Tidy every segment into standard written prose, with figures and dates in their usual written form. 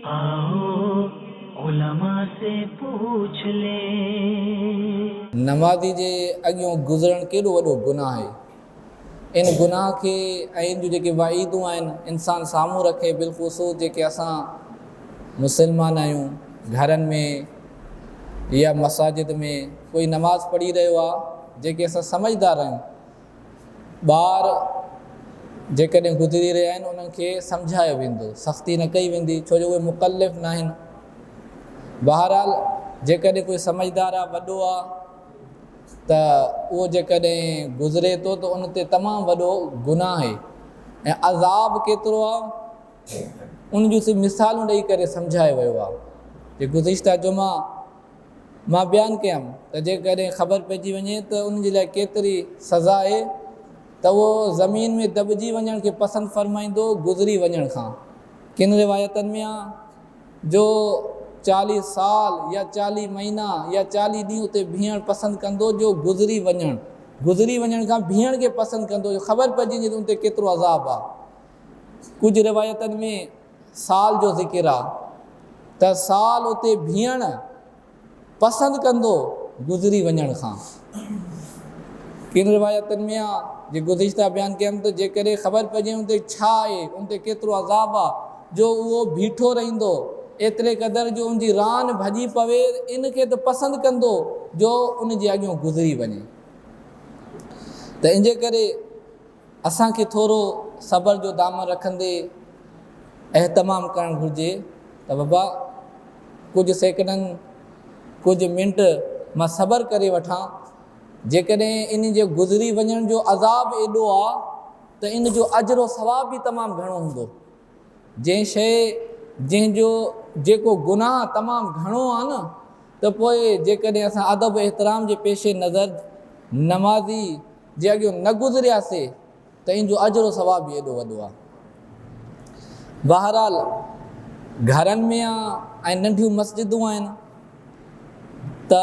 आओ उलमा से पूछ ले। नमाज़ी जे अॻियों गुज़रण केॾो वॾो गुनाह आहे। इन गुनाह खे ऐं इन जूं जेके वाइदूं आहिनि इंसानु साम्हूं रखे बिलख़ुसूस जेके असां मुस्लमान आहियूं, घरनि में या मसाजिद में कोई नमाज़ पढ़ी रहियो आहे, जेके असां सम्झदार आहियूं, ॿार जेकॾहिं गुज़री रहिया आहिनि उन्हनि खे सम्झायो वेंदो, सख़्ती न कई वेंदी, छो जो उहे मुकल्लिफ़ न आहिनि। बहरहाल जेकॾहिं कोई सम्झदार आहे, वॾो आहे, त उहो जेकॾहिं गुज़रे थो त उन ते तमामु वॾो गुनाह आहे ऐं अज़ाब केतिरो आहे उन जूं सिर्फ़ु मिसालूं ॾेई करे सम्झायो वियो आहे। जे गुज़िश्ता जुमा मां बयानु कयमि त जेकॾहिं ख़बर पइजी वञे त उन जे लाइ केतिरी सज़ा आहे, त उहो ज़मीन में दॿिजी वञण खे पसंदि फ़रमाईंदो गुज़री वञण खां। किन रिवायतनि में आहे जो 40 साल या 40 महीना या 40 ॾींहं उते बीहण पसंदि कंदो, जो गुज़री वञण खां बीहण खे पसंदि कंदो, जो ख़बर पइजी वञे त उन ते केतिरो अज़ाब आहे। कुझु रिवायतनि में साल जो ज़िक्र आहे त साल उते बीहण पसंदि कंदो गुज़री वञण खां। किन रिवायतनि में आहे जे गुज़िश्ता बयानु कयमि त जेकॾहिं ख़बर पइजे उन ते छा आहे, उन ते केतिरो अज़ाब आहे, जो उहो बीठो रहंदो एतिरे क़दुरु जो उनजी रान भॼी पवे, इन खे त पसंदि कंदो जो उन जे अॻियां गुज़री वञे। त इन जे करे असांखे थोरो सब्र जो दामन रखंदे एहतमाम करणु घुरिजे त बाबा कुझु सेकंडनि कुझु मिंट मां सब्र करे वठां। जेकॾहिं इन जे गुज़री वञण जो अज़ाब एॾो आहे त इन जो अजरो सवाब बि तमामु घणो हूंदो। जंहिंजो जेको गुनाह तमामु घणो आहे न, त पोइ जेकॾहिं असां अदब एहतराम जे पेशे नज़र नमाज़ी जे अॻियां न गुज़रियासीं त इन जो अजरो सवाब बि एॾो वॾो आहे। बहरहाल घरनि में आहे ऐं नंढियूं मस्जिदूं आहिनि, त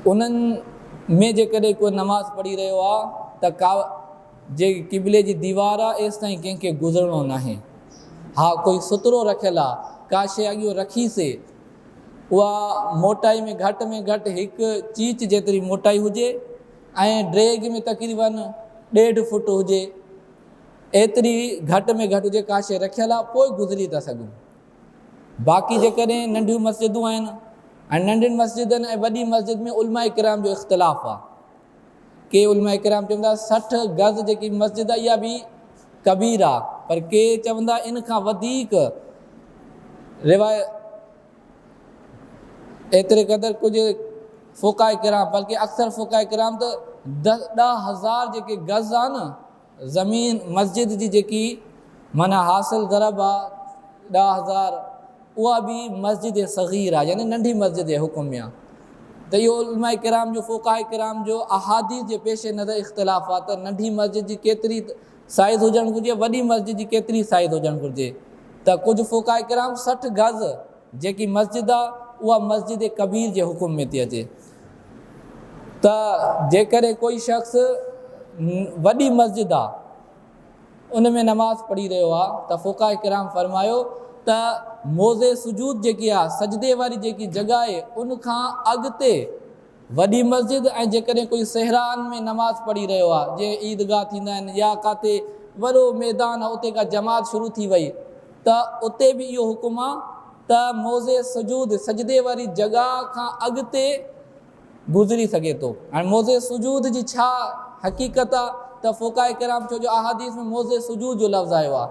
उन्हनि में जेकॾहिं कोई नमाज़ पढ़ी रहियो आहे त का जेकी क़िबले जी दीवार आहे एसि ताईं कंहिंखे गुज़रणो न आहे। हा, कोई सुतरो रखियलु आहे, का शइ अॻियो रखीसीं, उहा मोटाई में घटि हिकु चीच जेतिरी मोटाई हुजे ऐं ड्रेग में तक़रीबन 1.5 फुट हुजे, एतिरी घटि में घटि हुजे, का शइ रखियलु आहे, पोइ गुज़री था सघूं। बाक़ी जेकॾहिं नंढियूं मस्जिदूं आहिनि ऐं नंढियुनि मस्जिदनि ऐं वॾी मस्जिद में उलमा इकराम जो इख़्तिलाफ़ु आहे। के उलमा इकराम चवंदा 60 गज़ जेकी मस्जिद आहे इहा बि कबीर आहे, पर के चवंदा इन खां वधीक एतिरे क़दुरु कुझु फ़ुक़हा इकराम, बल्कि अक्सर फ़ुक़हा इकराम त 10,000 जेके गज़ आहे न ज़मीन मस्जिद जी जेकी माना हासिल ज़रब आहे 10,000, उहा बि मस्जिद सग़ीर आहे, यानी नंढी मस्जिद जे हुकुम में आहे। त इहो उलमा इकराम जो फ़ुक़हा इकराम जो अहादीस जे पेशे नज़र इख़्तिलाफ़ आहे त नंढी मस्जिद जी केतिरी साइज़ हुजणु घुरिजे, वॾी मस्जिद जी केतिरी साइज़ हुजणु घुरिजे। त कुझु फ़ुक़हा इकराम 60 गज़ जेकी मस्जिद आहे उहा मस्जिद कबीर जे हुकुम में थी अचे। त जेकॾहिं कोई शख़्स वॾी मस्जिद आहे उन में नमाज़ पढ़ी रहियो आहे त फ़ुक़हा इकराम फ़रमायो त मोज़े सुजूद जेकी आहे, सजदे वारी जेकी जॻह आहे, उन खां अॻिते वॾी मस्जिद ऐं जेकॾहिं कोई सहरान में नमाज़ पढ़ी रहियो आहे, जीअं ईदगाह थींदा आहिनि या किथे वॾो मैदान आहे, उते का जमात शुरू थी वई, त उते बि इहो हुकुम आहे त मोज़े सुजूद सजदे वारी जॻह खां अॻिते गुज़री सघे थो। हाणे मोज़े सुजूद जी छा हक़ीक़त आहे त फ़ुक़हा इकराम, छो जो अहादीस में मोज़े सुजूद जो लफ़्ज़ आयो आहे,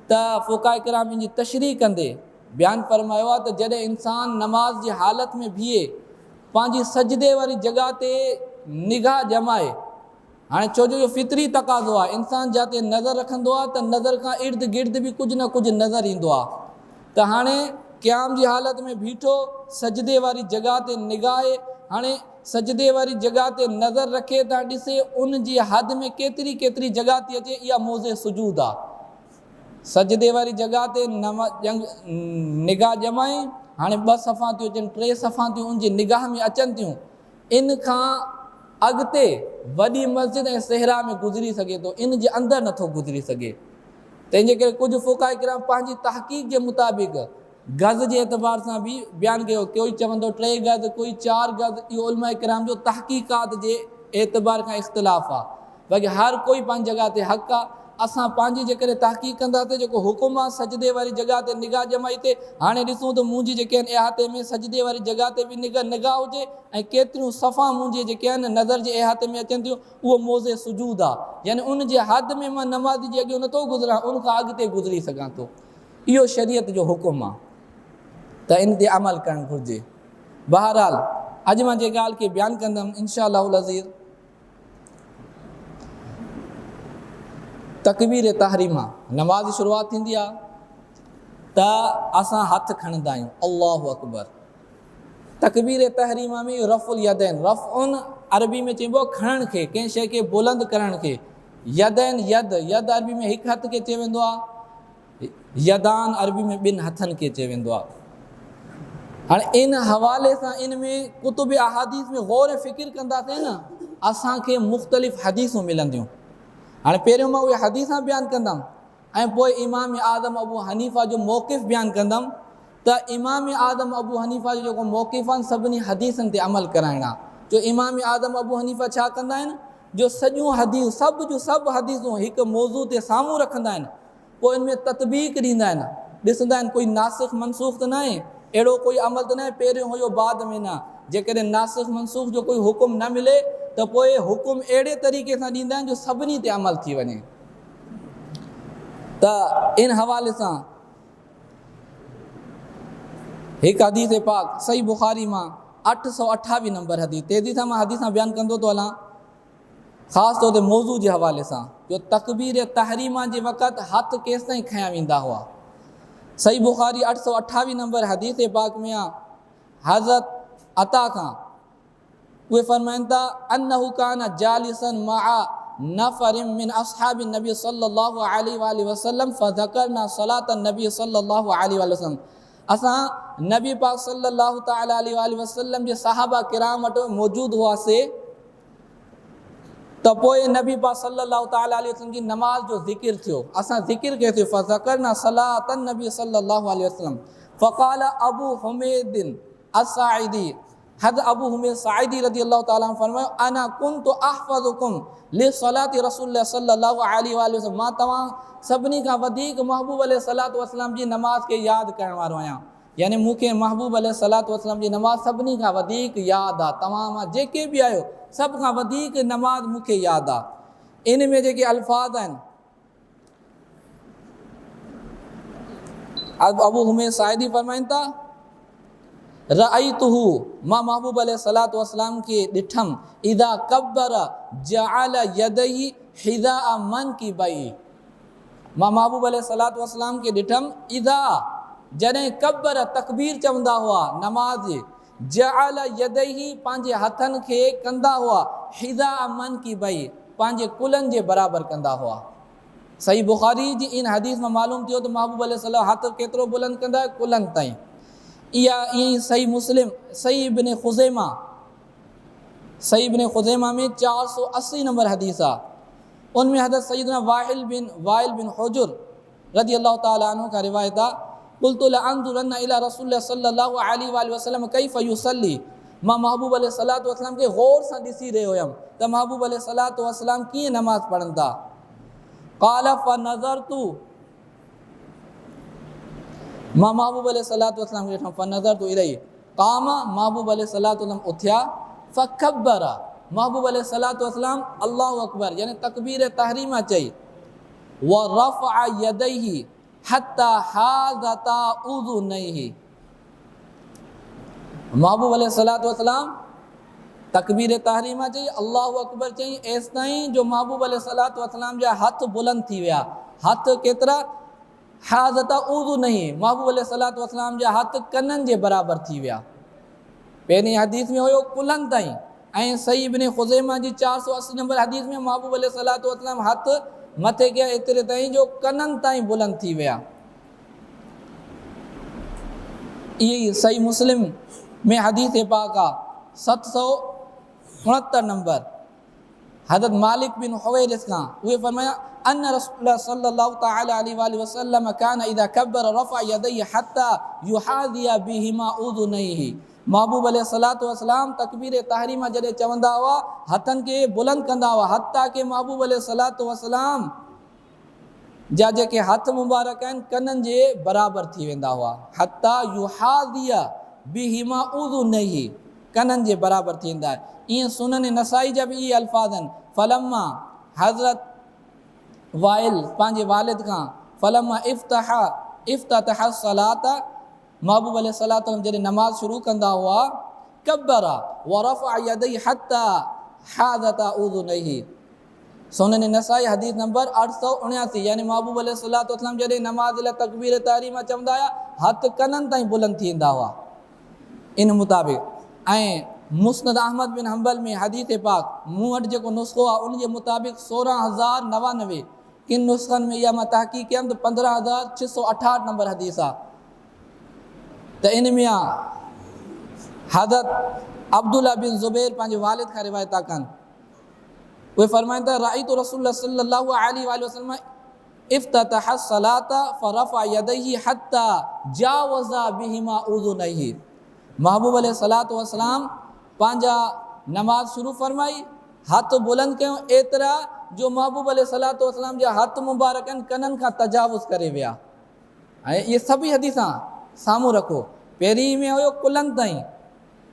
त फ़ुक़हा इकराम इन जी तशरीह कंदे बयानु फ़रमायो आहे त जॾहिं इंसानु नमाज़ जी हालत में बीहे पंहिंजी सजदे वारी जॻह ते निगाह जमाए, हाणे छो जो इहो फितरी तक़ाज़ो आहे, इंसानु जिते नज़र रखंदो आहे त नज़र खां इर्द गिर्द बि कुझु न कुझु नज़र ईंदो आहे। त हाणे क़याम जी हालत में बीठो सजदे वारी जॻह ते निगाहे, हाणे सजदे वारी जॻह ते नज़र रखे था ॾिसे उन जी हद में केतिरी केतिरी जॻह थी अचे, इहा मोज़े सुजूद आहे। सजदे वारी जॻह ते निगाह जमाए, हाणे 2 सफ़ा थियूं अचनि, 3 सफ़ा थियूं उनजी निगाह में अचनि थियूं, इन खां अॻिते वॾी मस्जिद ऐं सहरा में गुज़री सघे थो, इन जे अंदरि नथो गुज़री सघे। तंहिंजे करे कुझु फ़ुक़हा किराम पंहिंजी तहक़ीक़ जे मुताबिक़ गज़ जे एतबार सां बि बयानु कयो। कोई चवंदो 3 गज़, कोई 4 गज़। इहो उलमा किराम जो तहक़ीक़ात जे एतबार खां इख़्तिलाफ़ आहे। बाक़ी हर कोई पंहिंजी जॻह ते हक़ आहे। असां पंहिंजी जेकॾहिं तहक़ीक़ कंदासीं, जेको हुकुम आहे सजदे वारी जॻह ते निगाह जमाई ते, हाणे ॾिसूं त मुंहिंजी जेके आहिनि इहाते में सजदे वारी जॻह ते बि निगाह हुजे, ऐं केतिरियूं सफ़ा मुंहिंजी जेके आहिनि नज़र जे इहाते में अचनि थियूं, उहो मौज़े सुजूद आहे। यानी उन जे हद में मां नमाज़ी जे अॻियां नथो गुज़रां, उनखां अॻिते गुज़री सघां थो। इहो शरीयत जो हुकुम आहे, त इन ते अमल करणु घुरिजे। बहरहाल अॼु मां जे ॻाल्हि खे बयानु कंदुमि इंशा अल्लाहुल अज़ीज़। तकबीर तहरीमा, नमाज़ जी शुरूआत थींदी आहे त असां हथ खणंदा आहियूं, अल्लाहु अकबर। तकबीर तहरीमा में रफ़ुल यदैन, रफ़उन अरबी में चइबो खणण खे, कंहिं शइ खे बुलंद करण खे। यदैन यद, यद अरबी में हिकु हथ खे चयो वेंदो आहे, यदान अरबी में 2 हथनि खे चयो वेंदो आहे। हाणे इन हवाले सां इन में कुतुब अहादीस में गौर फ़िकिर कंदासीं न, असांखे मुख़्तलिफ़ हदीसूं मिलंदियूं। हाणे पहिरियों मां उहे हदीसां बयानु कंदुमि, ऐं पोइ इमाम आज़म अबू हनीफ़ा जो मौक़िफ़ बयानु कंदुमि। त इमाम आज़म अबू हनीफ़ा जो जेको मौक़िफ़ आहे सभिनी हदीसनि ते अमल कराइणु आहे। जो इमाम आज़म अबू हनीफ़ा छा कंदा आहिनि, जो सॼियूं हदीसूं सभु हदीसूं हिकु मौज़ू ते साम्हूं रखंदा आहिनि, पोइ इन में ततबीक ॾींदा आहिनि। ॾिसंदा आहिनि कोई नासिख़ मनसूख़ त न आहे, अहिड़ो कोई अमल त न आहे पहिरियों हुयो बाद में न। जेकॾहिं नासिख़ मनसूख़ जो कोई हुकुम न मिले त पोइ हुकुम अहिड़े तरीक़े सां ॾींदा आहिनि जो सभिनी ते अमल थी वञे। त इन हवाले सां हिकु हदीस पाक सही बुख़ारी मां 828 नंबर हदीस, तेज़ी सां मां हदीसां बयानु कंदो थो हलां, ख़ासि तौर ते मौज़ू जे हवाले सां, जो तकबीर तहरीमा जे वक़्तु हथ केसि ताईं खयां वेंदा हुआ। सही बुख़ारी 828 नंबर हदीस पाक में आहे, हज़रत अता खां उहे फरमाइनि था, अन्नहु कान जालिसन मआ नफरिन मिन अस्हाबिन नबी सल्लल्लाहु अलैहि वसल्लम फज़करना सलातन नबी सल्लल्लाहु अलैहि वसल्लम। असां नबी पाक सल्लल्लाहु तआला अलैहि वसल्लम जे सहाबा किराम वटि मौजूदु हुआसीं, त पोइ नबी पाक सल्लल्लाहु तआला अलैहि वसल्लम जी नमाज़ जो ज़िक्र थियो। असां ज़िक्र कयोसीं, फज़करना सलातन नबी सल्लल्लाहु अलैहि वसल्लम। फ़क़ाल अबू हुमैदिन अस्साइदी, हज़रत अबू हुमैद साइदी रज़ी अल्लाह ताला अन्हु फरमायो, अना कुन्तु अहफ़ज़ुकुम लिसलाति रसूलुल्लाह सल्लल्लाहु अलैहि वसल्लम, मां तव्हां सभिनी खां वधीक महबूब अलैहिस्सलातु वस्सलाम जी नमाज़ खे यादि करण वारो आहियां। यानी मूंखे महबूब अलैहिस्सलातु वस्सलाम जी नमाज़ सभिनी खां वधीक यादि आहे। तव्हां मां जेके बि आहियो सभ खां वधीक नमाज़ मूंखे यादि आहे। इन में जेके अल्फाज़ आहिनि, अबू हुमैद साइदी फरमाइनि था, रअयतुहु, मां महबूब अलैहिस्सलातु वस्सलाम खे ॾिठमि, इदा कब्बर जअल यदैहि हिज़ाअ मनकिबैहि, मां महबूब अलैहिस्सलातु वस्सलाम खे ॾिठमि, इदा जॾहिं कब्बर तकबीर चवंदा हुआ नमाज़, जअल यदैहि पंहिंजे हथनि खे कंदा हुआ, हिज़ाअ मनकिबैहि पंहिंजे कुलनि जे बराबरि कंदा हुआ। सही बुख़ारी जी इन हदीस में मालूम थियो त महबूब अलैहिस्सलाम हथ केतिरो बुलंद कंदा, कुलनि ताईं। इहा ईअं ई सही मुस्लिम, सही इब्न ख़ुज़ैमा में 480 नंबर हदीस आहे। उनमें हज़रत सैयदना वाइल बिन हुजुर रज़ी अल्लाह ताला अन्हु का रिवायत आहे, क़ुल्तु लअंज़ुरन्ना इला रसूलिल्लाह सल्लल्लाहु अलैहि वसल्लम कैफ़ युसल्ली, मां महबूब अलैहिस्सलातु वस्सलाम खे गौर सां ॾिसी रहियो हुयमि त महबूब अलैहिस्सलातु वस्सलाम कीअं नमाज़ पढ़नि था। क़ाल फ़नज़रतु, मां महबूब अलैहिस्सलातु वस्सलाम खे ॾिठमि, फ़नज़रतु इलैहि, क़ाम, महबूब अलैहिस्सलातु वस्सलाम उथिया, फ़कब्बर, महबूब अलैहिस्सलातु वस्सलाम अल्लाहु अकबर यानी तकबीर तहरीमा चई, व रफ़अ यदैहि हत्ता हाज़ता उज़ुनैहि, महबूब अलैहिस्सलातु वस्सलाम तकबीर तहरीमा चई, अल्लाहु अकबर चई, एसि ताईं जो महबूब अलैहिस्सलातु वस्सलाम जा हथ बुलंद थी विया। हथ केतिरा, हाज़ता उज़ुनैहि, महबूब अलैहिस्सलातु वस्सलाम जा हथ कननि जे बराबरि थी विया। पहिरीं हदीस में हुयो कुलनि ताईं, ऐं सही इब्न ख़ुज़ैमा जी 480 नंबर हदीस में महबूब अलैहिस्सलातु वस्सलाम हथ मथे कया एतिरे ताईं जो कननि ताईं बुलंद थी विया। इहे सही मुस्लिम में हदीस पाक आहे 769 नंबर, हज़रत मालिक बिन हुवैरिस खां, उहे फरमाया अन रसूलुल्लाह सल्लल्लाहु तआला अलैहि वसल्लम कान इज़ा कब्बर रफ़अ यदैहि हत्ता युहादिया बिहिमा उज़ुनैहि। महबूब अलैहिस्सलातु वस्सलाम तकबीर तहरीमा जॾहिं चवंदा हुआ हथनि खे बुलंद कंदा हुआ, हत्ता के महबूब अलैहिस्सलातु वस्सलाम जा जेके हथ मुबारक आहिनि कननि जे बराबरि थी वेंदा हुआ। हत्ता युहादिया बिहिमा उज़ुनैहि, कननि जे बराबरि थी वेंदा। ईअं सुनन नसाई जा बि इहे अल्फाज़ आहिनि। फलम्मा हज़रत वाइल पंहिंजे वालिद खां फलम्मा इफ्ततह सलात, महबूब अलैहिस्सलातु वस्सलाम जॾहिं नमाज़ शुरू कंदा हुआ कब्बरा व रफ़अ यदैहि हत्ता हादता उज़ुनैहि। सुनन नसाई हदीस नंबर 879, यानी महबूब अलैहिस्सलातु वस्सलाम जॾहिं नमाज़ लाइ तकबीर तहरीमा चवंदा हुआ हथ कननि ताईं बुलंद थी वेंदा हुआ। इन मुताबिक़ ऐं मुस्नद अहमद बिन हंबल में हदीस पाक मूं वटि जेको नुस्ख़ो आहे उन जे मुताबिक़ 16,099, किन नुस्ख़नि में इहा मां तहक़ीक़ कयमि त 15,668 नंबर हदीस आहे। त इन में आहे हज़रत अब्दुल्ला बिन ज़ुबैर पंहिंजे वालिद खां रिवायत था कनि। उहे फरमाइनि था राइतु रसूलुल्लाह सल्लल्लाहु अलैहि वसल्लम इफ्ततह सलात फरफ़अ यदैहि हत्ता जावज़ा बिहिमा उज़ुनैहि। महबूब अलैहिस्सलातु वस्सलाम पंहिंजा नमाज़ शुरू फरमाई, हथ बुलंद कयूं एतिरा जो महबूब अलैहिस्सलातु वस्सलाम जा हथ मुबारक आहिनि कननि खां तजावुज़ करे विया। ऐं इहे सभई हदीसां साम्हूं रखो, पहिरीं में हुयो कुलनि ताईं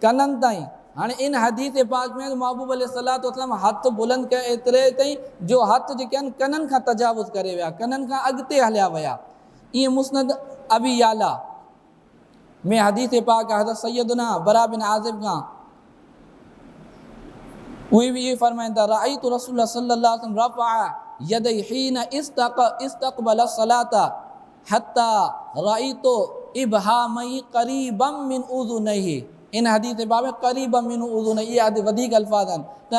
कननि ताईं, हाणे इन हदीस पाक में महबूब अलैहिस्सलातु वस्सलाम हथ बुलंद कया एतिरे ताईं जो हथ जेके आहिनि कननि खां तजावुज़ करे विया, कननि खां अॻिते हलिया विया। ईअं मुस्नद अबी याला में हदीस पाक हज़रत सैयदना बरा बिन आज़िब खां उहे बि इहे फरमाइनि था राइतु रसूलुल्लाह सल्लल्लाहु अलैहि वसल्लम रफ़अ यदैहि हीन इस्तक़बल सलात हत्ता राइतु इबहामैहि क़रीबम मिन उज़ुनैहि। इन हदीस बाब में क़रीबम मिन उज़ुनैहि इहे हदीस वधीक अल्फाज़ आहिनि। त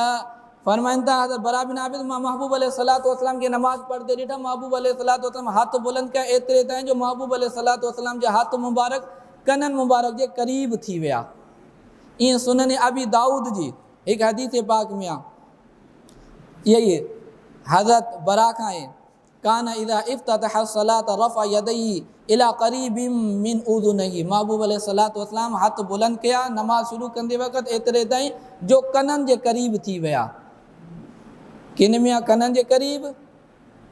फरमाइनि था हज़रत बरा बिन आज़िब मां महबूब अलैहिस्सलातु वस्सलाम खे नमाज़ पढ़ंदे ॾिठा, महबूब अलैहिस्सलातु वस्सलाम हथ बुलंद कया एतिरे ताईं जो महबूब अलैहिस्सलातु वस्सलाम जा हथ मुबारक कननि मुबारक जे क़रीब थी विया। ईअं सुनन अबी दाऊद जी हिकु हदीस पाक में आहे इहा ई हज़रत बरा खां आहे कान इज़ा इफ्ततह सलात रफ़अ यदैहि इला क़रीबिम मिन उज़ुनैहि। महबूब अलैहिस्सलातु वस्सलाम हथ बुलंद कया नमाज़ शुरू कंदे वक़्त एतिरे ताईं जो कननि जे क़रीब थी विया। किन में आहे कननि जे क़रीब,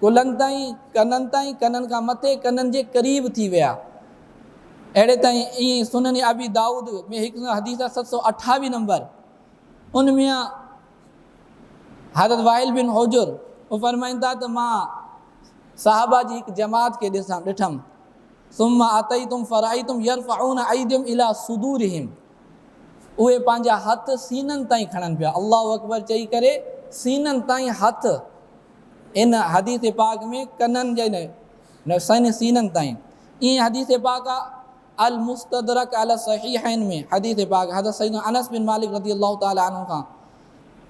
कुलनि ताईं, कननि खां मथे, कननि जे क़रीब थी विया। अहिड़े ताईं ईअं सुनन अबी दाऊद में हिकु हदीस आहे 728 नंबर, उन में हज़रत वाइल बिन हुजुर उहे फरमाइनि था त मां साहबा जी हिकु जमात खे ॾिठमि सुम्मा अतईतुम फराइतुम यरफ़ऊन अयदियुम इला सुदूरिहिम। उहे पंहिंजा हथ सीननि ताईं खणनि पिया, अल्लाहु अकबर चई करे सीननि ताईं हथ। इन हदीस पाक में कननि जे न सीननि ताईं। ईअं हदीस पाक आहे अल मुस्तदरक अल सहीहैन में हदीस पाक हज़रत सैयदना अनस बिन मालिक रज़ियल्लाहु ताला अन्हु खां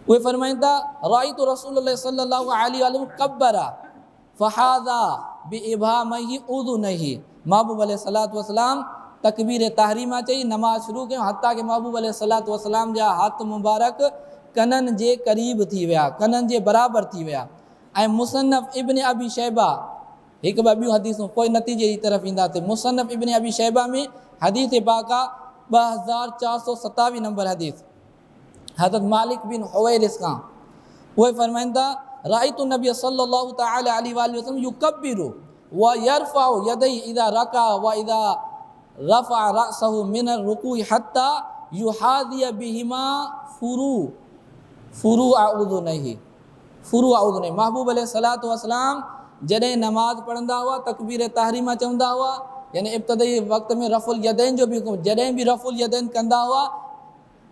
उहे फरमाइनि था राइतु रसूलुल्लाह सल्लल्लाहु अलैहि वसल्लम कब्बरा फहाज़ा बिइबहामैहि उज़ुनैहि। महबूब अलैहिस्सलातु वस्सलाम तकबीर तहरीमा चई नमाज़ शुरू कयूं हत्ता के महबूब अलैहिस्सलातु वस्सलाम जा हथ मुबारक कननि जे क़रीब थी विया, कननि जे बराबरि थी विया। ऐं मुसन्नफ़ इब्न अबी शैबा हिकु ॿ ॿियूं हदीसूं पोइ नतीजे जी तरफ़ ईंदासीं। मुसन्नफ़ इब्न अबी शैबा में हदीस पाक आहे 2427 नंबर हदीस हज़रत मालिक बिन हुवैरिस खां उहे फरमाइनि था राइतु नबी सल्लल्लाहु तआला अलैहि वसल्लम युकब्बिरु व यरफ़अु यदैहि इज़ा रका व इज़ा रफ़अ रअसहु मिन रुकूइ हत्ता युहादिया बिहिमा फुरूअ उज़ुनैहि। महबूब अलैहिस्सलातु वस्सलाम जॾहिं नमाज़ पढ़ंदा हुआ तकबीर तहरीमा चवंदा हुआ, यानी इब्तदाई वक़्त में रफ़ुल यदैन जो बि जॾहिं बि रफ़ुल यदैन कंदा हुआ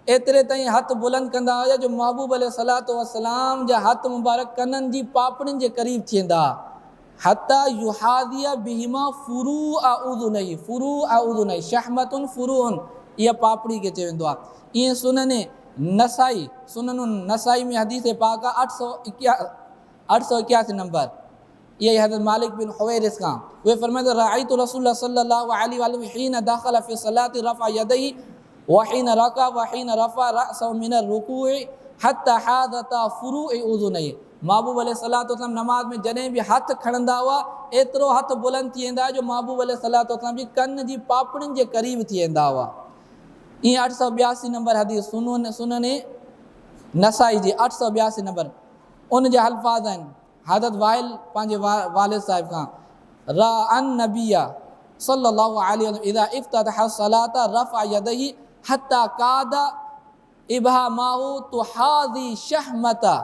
एतिरे ताईं हथ बुलंद कंदा हुआ जो महबूब अलैहिस्सलातु वस्सलाम जा हथ मुबारक कननि जी पापड़ियुनि जे क़रीब थी वेंदा हत्ता युहादिया बिहिमा फुरूअ उज़ुनैहि शहमतुन फुरूउन इहा पापड़ी खे चयो वेंदो आहे। ईअं सुनन नसाई में हदीस पाक आहे 881 नंबर इहा ई हज़रत मालिक बिन हुवैरिस खां उहे फरमाइनि राइतु रसूलुल्लाह सल्लल्लाहु अलैहि वसल्लम हीन दख़ल फी सलाति रफ़अ यदैहि व हीन रका व हीन रफ़अ रअसहु मिन रुकूइ हत्ता हादता फुरूअ उज़ुनैहि। महबूब अलैहिस्सलातु वस्सलाम नमाज़ में जॾहिं बि हथ खणंदा हुआ एतिरो हथ बुलंद थी वेंदा जो महबूब अलैहिस्सलातु वस्सलाम जी कन जी पापड़ियुनि जे क़रीब थी वेंदा हुआ। ईअं 882 नंबर हदीस सुनने नसाई जी 882 नंबर उन जा अल्फाज़ आहिनि हज़रत वाइल पंहिंजे वालिद साहिब खां रा अन नबिया सल्लल्लाहु अलैहि वसल्लम इज़ा इफ्ततह सलात रफ़अ यदैहि हत्ता कादा इबहामाहु तुहाज़ी शहमता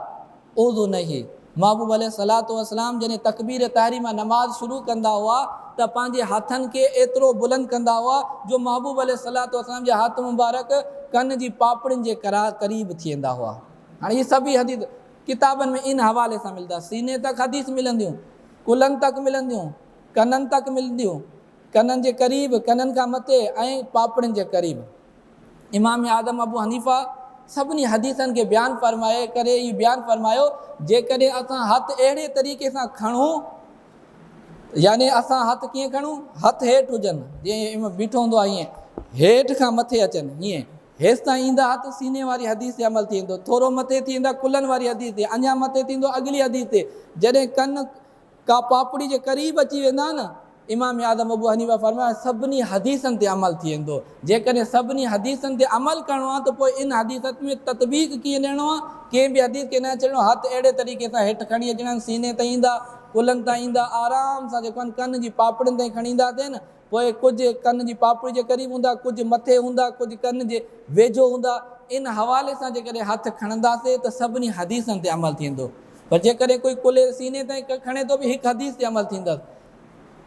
उज़ुनैहि। महबूब अलैहिस्सलातु वस्सलाम जॾहिं तकबीर तहरीमा नमाज़ शुरू कंदा हुआ त पंहिंजे हथनि खे एतिरो बुलंद कंदा हुआ जो महबूब अलैहिस्सलातु वस्सलाम जा हथ मुबारक कन जी पापड़ियुनि जे क़रीब थी वेंदा हुआ। हाणे इहे सभई हदीस किताबनि में इन हवाले सां मिलंदा, सीने तक हदीस मिलंदियूं, कुलनि तक मिलंदियूं, कननि तक मिलंदियूं, कननि जे क़रीब, कननि खां मथे ऐं पापड़ियुनि जे क़रीब। इमाम आज़म अबू हनीफ़ा सभिनी हदीसनि खे बयानु फरमाए करे इहो बयानु फरमायो जेकॾहिं असां हथु अहिड़े तरीक़े सां खणूं यानी असां हथु कीअं खणूं हथु हेठि हुजनि जीअं बीठो हूंदो आहे ईअं हेठि खां मथे अचनि हीअं हेसि ताईं ईंदा हथु सीने वारी हदीस ते अमल थी वेंदो, थोरो मथे थी वेंदा कुलनि वारी हदीस ते, अञा मथे थींदो अॻिली हदीस ते। जॾहिं कन का पापड़ी जे क़रीब अची वेंदा न इमाम आज़म अबू हनीफ़ा फरमाया सभिनी हदीसनि ते अमल थी वेंदो। जेकॾहिं सभिनी हदीसनि ते अमल करिणो आहे त पोइ इन हदीसनि में ततबीक कीअं ॾियणो आहे, कंहिं बि हदीस खे न चवणो हथु अहिड़े तरीक़े सां हेठि खणी अचणा सीने ताईं ईंदा, कुलनि ताईं ईंदा, आराम सां जेको आहे कन जी पापड़ियुनि ताईं खणी ईंदासीं न पोइ कुझु कन जी पापड़ी जे क़रीब हूंदा, कुझु मथे हूंदा, कुझु कन जे वेझो हूंदा। इन हवाले सां जेकॾहिं हथु खणंदासीं त सभिनी हदीसनि ते अमल थींदो। पर जेकॾहिं कोई कुले सीने ताईं खणे थो बि हिकु हदीस ते अमल थींदसि,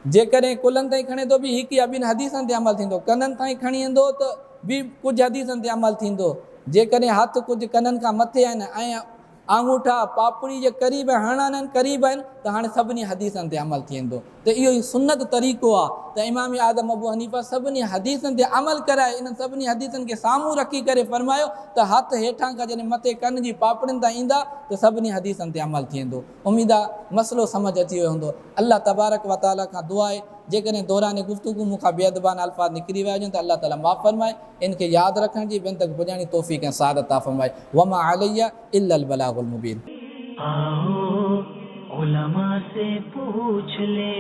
जेकॾहिं कुलनि ताईं खणे थो बि हिकु या ॿिनि हदीसनि ते अमल थींदो, कननि ताईं खणी ईंदो त बि कुझु हदीसनि ते अमल थींदो। जेकॾहिं हथु कुझु कननि खां मथे आहिनि ऐं आंगूठा पापड़ी जे क़रीब हणनि क़रीब आहिनि त हाणे सभिनी हदीसनि ते अमल थी वेंदो। त इहो ई सुन्नत तरीक़ो आहे त इमाम आज़म अबू हनीफ़ा सभिनी हदीसनि ते अमल कराए इन सभिनी हदीसनि खे साम्हूं रखी करे फरमायो त हथु हेठां खां जॾहिं मथे कन जी पापड़ियुनि तां ईंदा त सभिनी हदीसनि ते अमल थी वेंदो। उमेद आहे मसइलो सम्झ अची वियो हूंदो। अल्लाह तबारक व तआला खां दुआ आहे जेकॾहिं दौरान गुफ़्तगू मूंखां बेअदबान अल्फाज़ निकिरी विया हुजनि त अल्लाह ताला माफ़ फरमाए, इनखे यादि रखण जी ॿियनि तक पुॼाइण जी तौफ़ीक़ ऐं सआदत अता फरमाए। वमा अलैया इल्लल बलागुल मुबीन। आओ उलमा से पूछ ले।